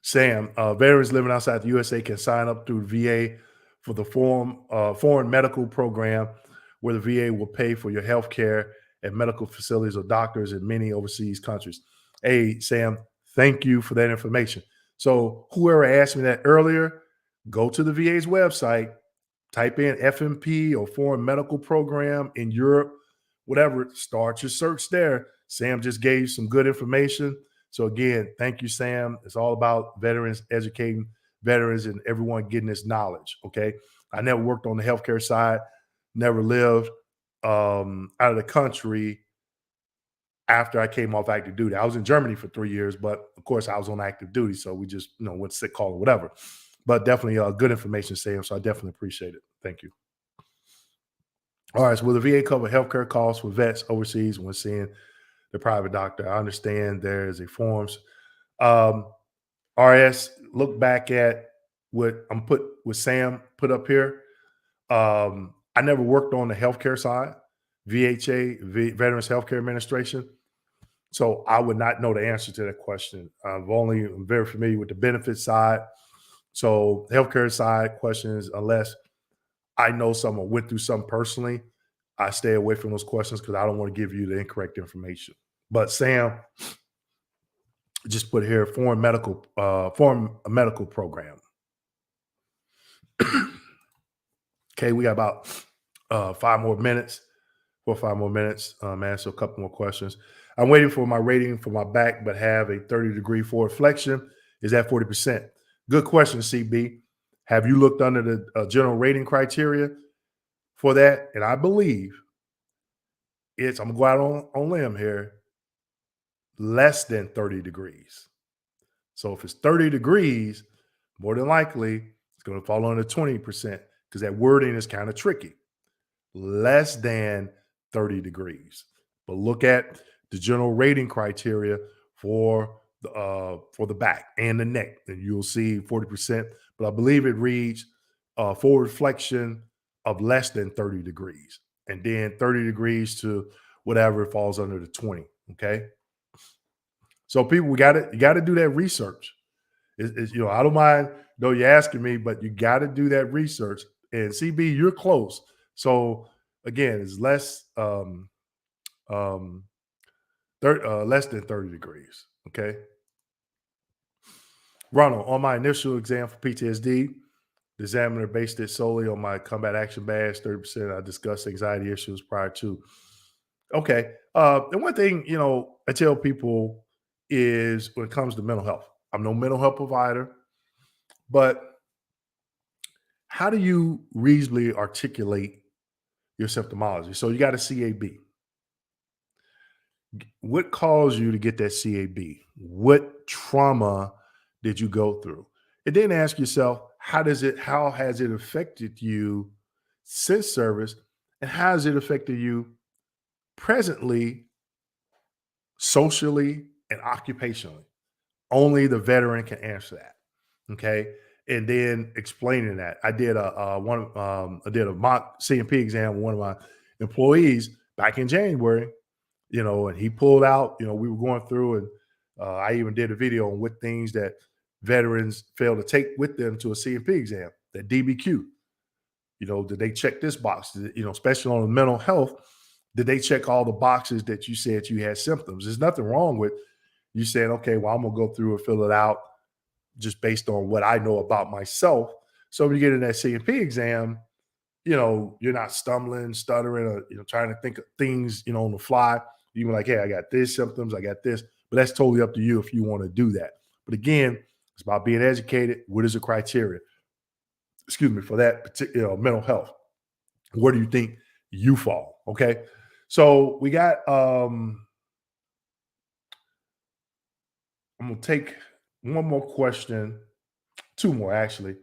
Sam, veterans living outside the USA can sign up through VA for the foreign medical program, where the VA will pay for your health care at medical facilities or doctors in many overseas countries. Hey, Sam, thank you for that information. So whoever asked me that earlier, go to the VA's website, type in FMP or foreign medical program in Europe, whatever, start your search there. Sam just gave you some good information. So again, thank you, Sam. It's all about veterans, educating veterans and everyone getting this knowledge. Okay. I never worked on the healthcare side, never lived out of the country after I came off active duty. I was in Germany for 3 years, but of course I was on active duty. So we just, went sick call or whatever. But definitely good information, Sam. So I definitely appreciate it. Thank you. All right. So will the VA cover healthcare costs for vets overseas when seeing the private doctor? I understand there is a forms. RS, look back at what Sam put up here. I never worked on the healthcare side, Veterans Healthcare Administration. So I would not know the answer to that question. I'm very familiar with the benefit side. So healthcare side questions, unless I know someone went through something personally, I stay away from those questions because I don't want to give you the incorrect information. But Sam just put here foreign medical program. Okay, we got about 4 or 5 more minutes. Answer a couple more questions. I'm waiting for my rating for my back, but have a 30-degree forward flexion. Is that 40%? Good question, CB. Have you looked under the general rating criteria for that? And I believe I'm going to go out on limb here, less than 30 degrees. So if it's 30 degrees, more than likely it's going to fall under 20% because that wording is kind of tricky. Less than 30 degrees. But look at the general rating criteria for the back and the neck, and you'll see 40%. But I believe it reads forward flexion of less than 30 degrees, and then 30 degrees to whatever falls under the 20. Okay. So people, you got to do that research. I don't mind though you're asking me, but you got to do that research. And CB, you're close. So again, it's less less than 30 degrees. Okay. Ronald, on my initial exam for PTSD, the examiner based it solely on my combat action badge. 30% I discussed anxiety issues prior to. Okay. And one thing, I tell people is when it comes to mental health, I'm no mental health provider, but how do you reasonably articulate your symptomology? So you got a CAB. What caused you to get that CAB? What trauma did you go through? And then ask yourself, how has it affected you since service? And how has it affected you presently, socially, and occupationally? Only the veteran can answer that. Okay. And then explaining that. I did a mock CMP exam with one of my employees back in January, and he pulled out, we were going through, and I even did a video on what things that veterans fail to take with them to a CMP exam, that DBQ. Did they check this box? Especially on the mental health, did they check all the boxes that you said you had symptoms? There's nothing wrong with you saying, okay, well, I'm going to go through and fill it out just based on what I know about myself. So when you get in that CMP exam, you're not stumbling, stuttering, or, trying to think of things, on the fly. You're like, hey, I got these symptoms, I got this, but that's totally up to you if you want to do that. But again, it's about being educated. What is the criteria? For that particular mental health. Where do you think you fall? Okay. So we got, I'm going to take one more question, 2 more actually,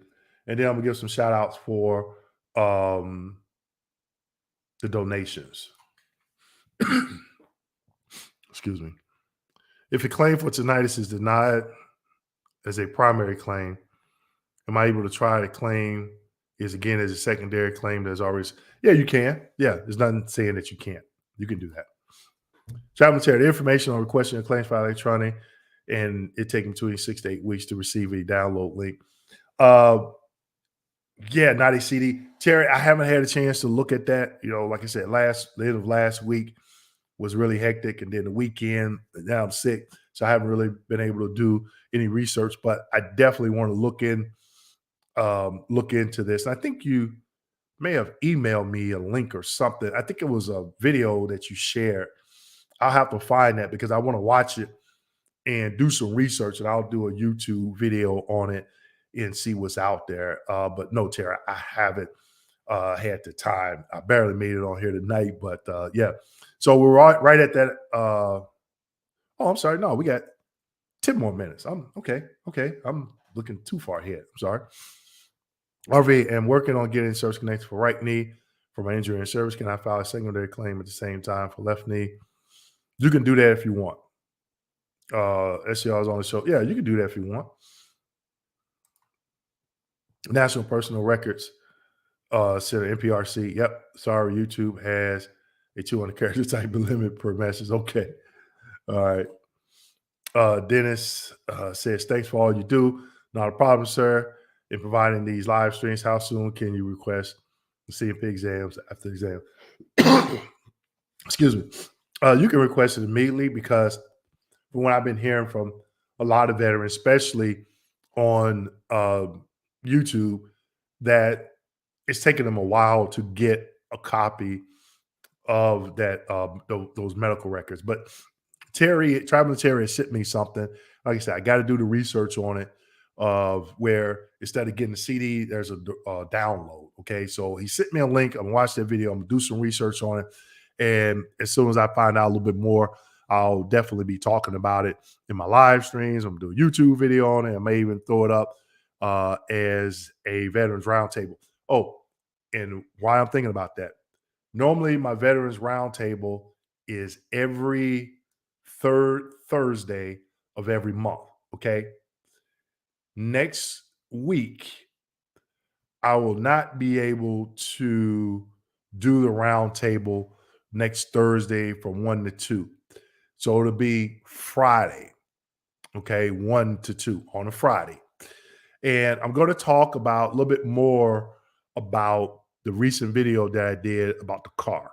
and then I'm gonna give some shout outs for the donations. Excuse me. If a claim for tinnitus is denied as a primary claim, am I able to try the claim is again as a secondary claim that's always, yeah, you can. Yeah, there's nothing saying that you can't. You can do that. Travel the information on requesting a claims file electronic, and it taking between 6 to 8 weeks to receive a download link. Yeah, Naughty CD. Terry, I haven't had a chance to look at that. Like I said, the end of last week was really hectic, and then the weekend, now I'm sick, so I haven't really been able to do any research, but I definitely want to look into this. And I think you may have emailed me a link or something. I think it was a video that you shared. I'll have to find that because I want to watch it and do some research, and I'll do a YouTube video on it and see what's out there. But no, Tara, I haven't had the time. I barely made it on here tonight, but yeah. So we're right at that. Oh, I'm sorry. No, we got 10 more minutes. I'm okay. Okay. I'm looking too far ahead. I'm sorry. RV, I'm working on getting service connected for right knee for my injury in service. Can I file a secondary claim at the same time for left knee? You can do that if you want. SCR is on the show. Yeah, you can do that if you want. National Personal Records Center, NPRC. Yep. Sorry, YouTube has a 200 character type limit per message. Okay. All right. Dennis says, thanks for all you do. Not a problem, sir. In providing these live streams, how soon can you request the CMP exams after the exam? Excuse me. You can request it immediately because from what I've been hearing from a lot of veterans, especially on YouTube, that it's taken them a while to get a copy of that those medical records. But Traveling Terry has sent me something. Like I said, I got to do the research on it. Of where instead of getting the CD, there's a download. Okay, so he sent me a link. I'm gonna watch that video. I'm gonna do some research on it, and as soon as I find out a little bit more, I'll definitely be talking about it in my live streams. I'm gonna do a YouTube video on it. I may even throw it up as a veterans roundtable. Oh, and why I'm thinking about that. Normally, my veterans roundtable is every third Thursday of every month. Okay. Next week, I will not be able to do the roundtable next Thursday from 1 to 2. So it'll be Friday. Okay. 1 to 2 on a Friday. And I'm going to talk about a little bit more about the recent video that I did about the car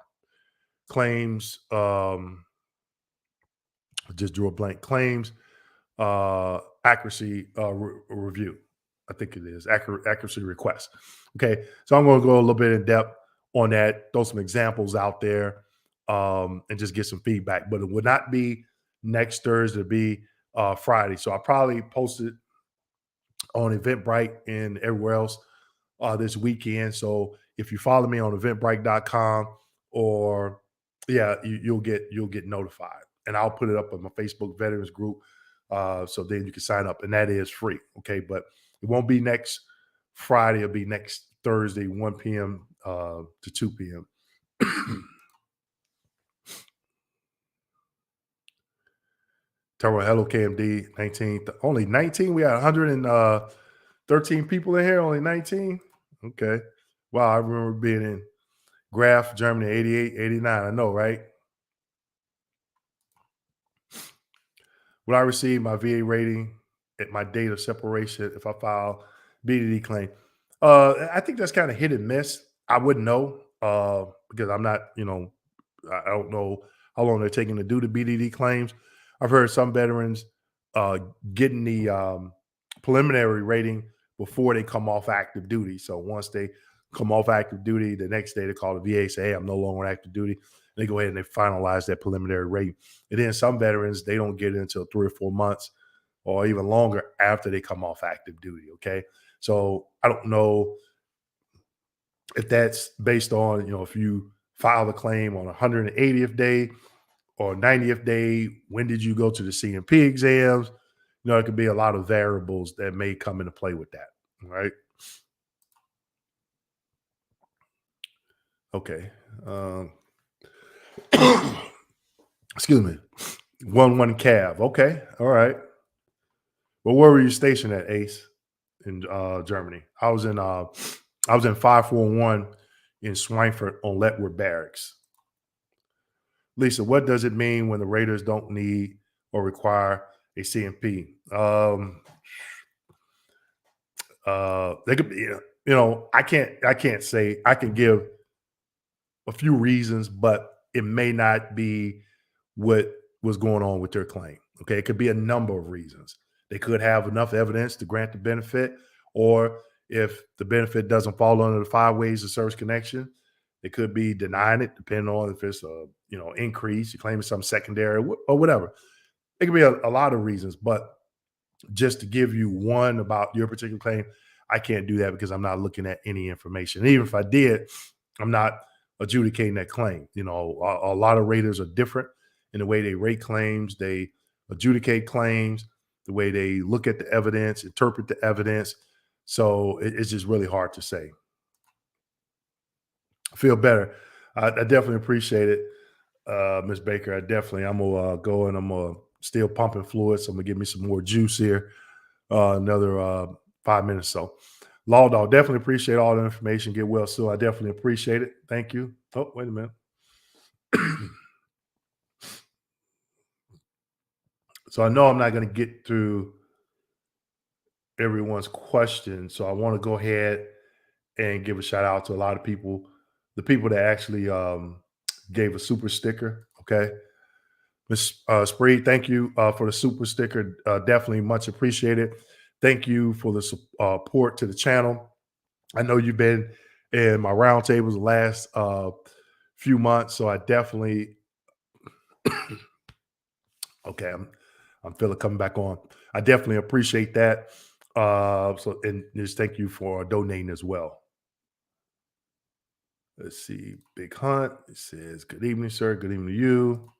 claims. I just drew a blank. Claims accuracy review. I think it is accuracy request. Okay, so I'm going to go a little bit in depth on that. Throw some examples out there, and just get some feedback. But it would not be next Thursday. It'll be Friday. So I probably post it on Eventbrite and everywhere else this weekend. So if you follow me on eventbrite.com or you'll get notified, and I'll put it up on my Facebook veterans group. So then you can sign up, and that is free. Okay, but it won't be next Friday. It'll be next Thursday, 1 p.m. To 2 p.m. Tell hello KMD 19. Only 19. We had 113 people in here. Only 19. Okay. Wow, I remember being in Graf, Germany, 88, 89. I know, right? Would I receive my VA rating at my date of separation if I file BDD claim? I think that's kind of hit and miss. I wouldn't know because I'm not, I don't know how long they're taking to do the BDD claims. I've heard some veterans getting the preliminary rating before they come off active duty. So once they come off active duty, the next day they call the VA, say, hey, I'm no longer on active duty. They go ahead and they finalize that preliminary rating. And then some veterans, they don't get it until 3 or 4 months or even longer after they come off active duty. Okay. So I don't know if that's based on, if you file a claim on 180th day or 90th day, when did you go to the CMP exams? It could be a lot of variables that may come into play with that. Right. Okay. Excuse me. 1-1 Cav. Okay. All right. Well, where were you stationed at, Ace, in Germany? I was in 541 in Schweinfurt on Letwood Barracks. Lisa, what does it mean when the Raiders don't need or require a CMP? They could be, I can't say. I can give a few reasons, but it may not be what was going on with their claim. Okay, it could be a number of reasons. They could have enough evidence to grant the benefit, or if the benefit doesn't fall under the 5 ways of service connection, they could be denying it, depending on if it's a increase, you're claiming some secondary or whatever. It could be a lot of reasons, but just to give you one about your particular claim, I can't do that because I'm not looking at any information. And even if I did, I'm not adjudicating that claim. A lot of raters are different in the way they rate claims, they adjudicate claims, the way they look at the evidence, interpret the evidence. So it's just really hard to say. I feel better. I definitely appreciate it, Ms. Baker. I'm gonna go and I'm gonna still pumping fluids. So I'm gonna give me some more juice here. Another 5 minutes. So Law Dog, definitely appreciate all the information. Get well soon. I definitely appreciate it. Thank you. Oh, wait a minute. So I know I'm not going to get through everyone's questions. So I want to go ahead and give a shout out to a lot of people, the people that actually gave a super sticker. Okay. Miss Spree, thank you for the super sticker. Definitely much appreciated. Thank you for the support to the channel. I know you've been in my roundtables the last few months, so I definitely okay. I'm feeling coming back on. I definitely appreciate that. So and just thank you for donating as well. Let's see, Big Hunt. It says, "Good evening, sir. Good evening to you."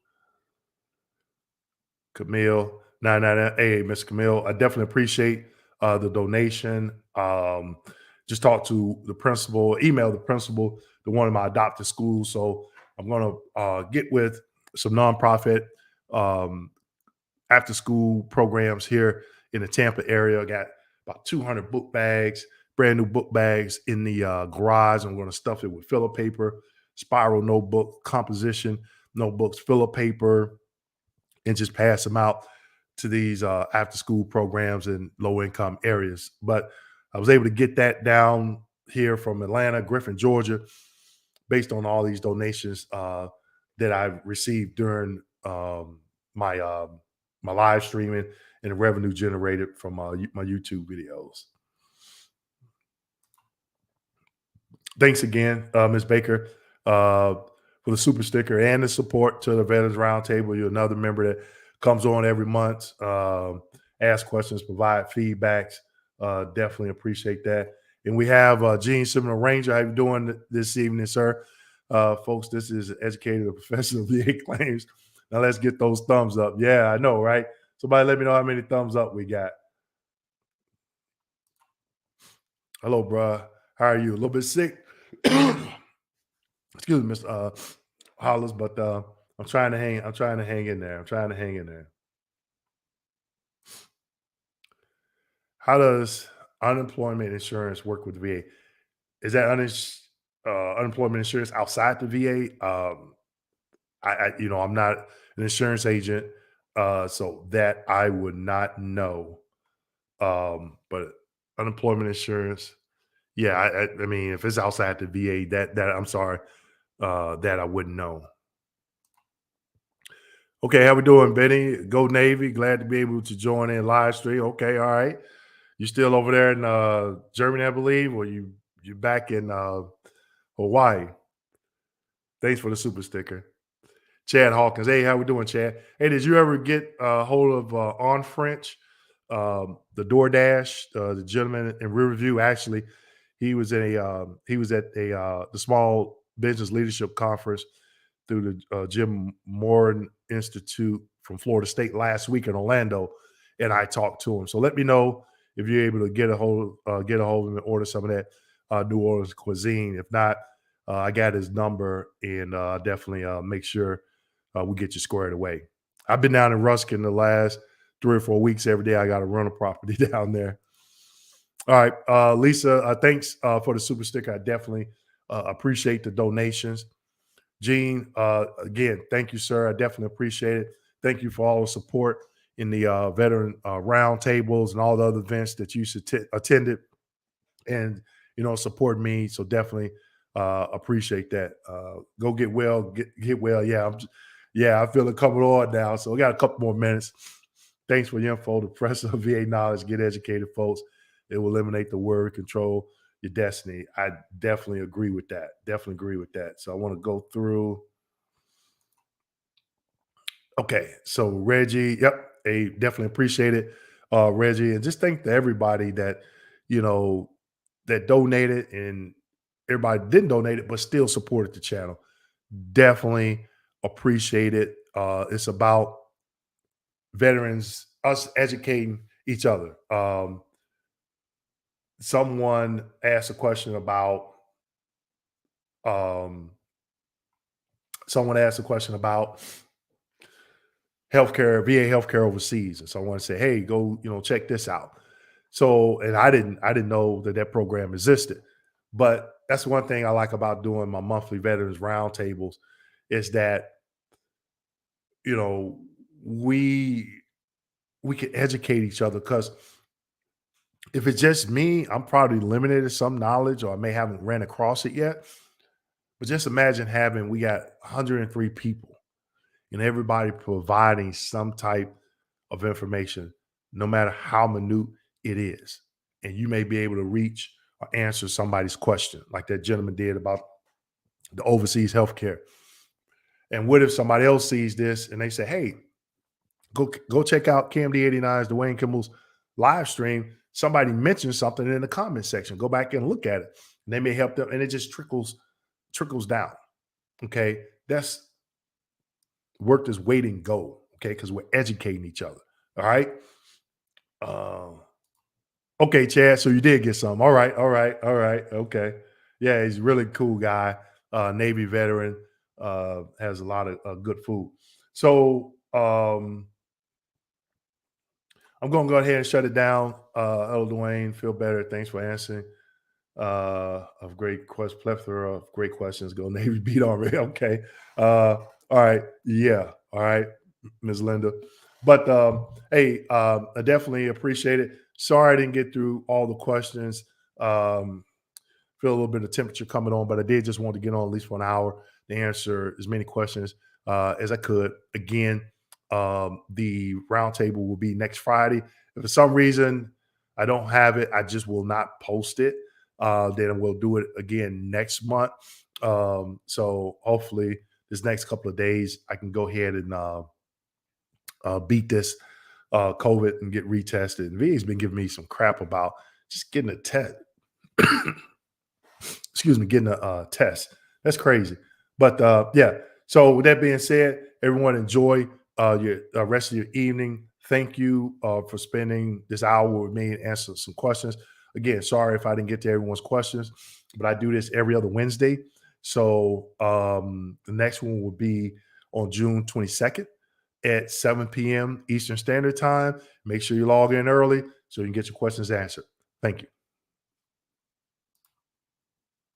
Camille, 999. Hey, Miss Camille, I definitely appreciate the donation. Just talked to the principal, email the principal to one of my adopted schools. So I'm going to get with some nonprofit um, after school programs here in the Tampa area. I got about 200 book bags, brand new book bags in the garage. I'm going to stuff it with filler paper, spiral notebook, composition notebooks, filler paper, and just pass them out to these after school programs in low income areas. But I was able to get that down here from Atlanta, Griffin, Georgia, based on all these donations that I've received during my my live streaming and the revenue generated from my YouTube videos. Thanks again, Ms. Baker, for the super sticker and the support to the Veterans Roundtable. You're another member that comes on every month, ask questions, provide feedbacks. Definitely appreciate that. And we have Gene Seminole Ranger. How you doing this evening, sir? Folks, this is educated professional VA claims. Now let's get those thumbs up. Yeah, I know, right? Somebody let me know how many thumbs up we got. Hello, bruh. How are you? A little bit sick. Excuse me, Mr. Hollis, but I'm trying to hang. I'm trying to hang in there. I'm trying to hang in there. How does unemployment insurance work with the VA? Is that unemployment insurance outside the VA? I'm not an insurance agent, so that I would not know. But unemployment insurance, yeah. I mean, if it's outside the VA, that I'm sorry, that I wouldn't know. Okay, how we doing, Benny? Go Navy. Glad to be able to join in live stream. Okay, all right. You still over there in Germany, I believe, or you back in Hawaii? Thanks for the super sticker. Chad Hawkins. Hey, how we doing, Chad? Hey, did you ever get a hold of On French, the DoorDash, the gentleman in Riverview? Actually, he was at the Small Business Leadership Conference through the Jim Moore Institute from Florida State last week in Orlando, and I talked to him. So let me know if you're able to get a hold of him and order some of that New Orleans cuisine. If not, I got his number, and definitely make sure we get you squared away. I've been down in Ruskin the last 3 or 4 weeks. Every day I got to run a property down there. All right, Lisa, thanks for the super sticker. I definitely appreciate the donations. Gene, again, thank you, sir. I definitely appreciate it. Thank you for all the support in the veteran roundtables and all the other events that you attended and, support me. So definitely appreciate that. Go get well, get well. Yeah, yeah, I feel it coming on now. So we got a couple more minutes. Thanks for your info. The press of VA knowledge, get educated, folks. It will eliminate the worry, control your destiny. I definitely agree with that. Definitely agree with that. So I want to go through. Okay, so Reggie, yep, I definitely appreciate it, Reggie, and just thank to everybody that you know that donated and everybody didn't donate it but still supported the channel. Definitely appreciate it. It's about veterans, us educating each other. Someone asked a question about um, someone asked a question about healthcare, VA healthcare overseas. And so I want to say, hey, go, check this out. So, and I didn't know that that program existed. But that's one thing I like about doing my monthly veterans roundtables is that, you know, we we can educate each other because if it's just me, I'm probably limited to some knowledge or I may haven't ran across it yet. But just imagine having we got 103 people and everybody providing some type of information, no matter how minute it is. And you may be able to reach or answer somebody's question, like that gentleman did about the overseas healthcare. And what if somebody else sees this and they say, "Hey, go check out KMD89's Dwayne Kimball's live stream. Somebody mentioned something in the comment section. Go back and look at it. And they may help them." And it just trickles down. Okay. That's work this weight and go. Okay. Because we're educating each other. All right. Uh, okay, Chad. So you did get some. All right. All right. All right. Okay. Yeah, he's a really cool guy. Navy veteran. Has a lot of good food. So I'm going to go ahead and shut it down. Hello, Dwayne. Feel better. Thanks for answering. Of great quest plethora of great questions. Go Navy beat already. Okay. All right. Yeah. All right, Ms. Linda. But hey, I definitely appreciate it. Sorry I didn't get through all the questions. Feel a little bit of temperature coming on, but I did just want to get on at least for an hour to answer as many questions as I could. Again, the roundtable will be next Friday. If for some reason I don't have it, I just will not post it. Then we'll do it again next month. So hopefully this next couple of days, I can go ahead and beat this COVID and get retested. And VA's been giving me some crap about just getting a test. Excuse me, getting a test. That's crazy. But yeah. So with that being said, everyone enjoy your rest of your evening. Thank you for spending this hour with me and answer some questions. Again, sorry if I didn't get to everyone's questions, but I do this every other Wednesday. So the next one will be on June 22nd at 7 p.m. Eastern Standard Time. Make sure you log in early so you can get your questions answered. Thank you.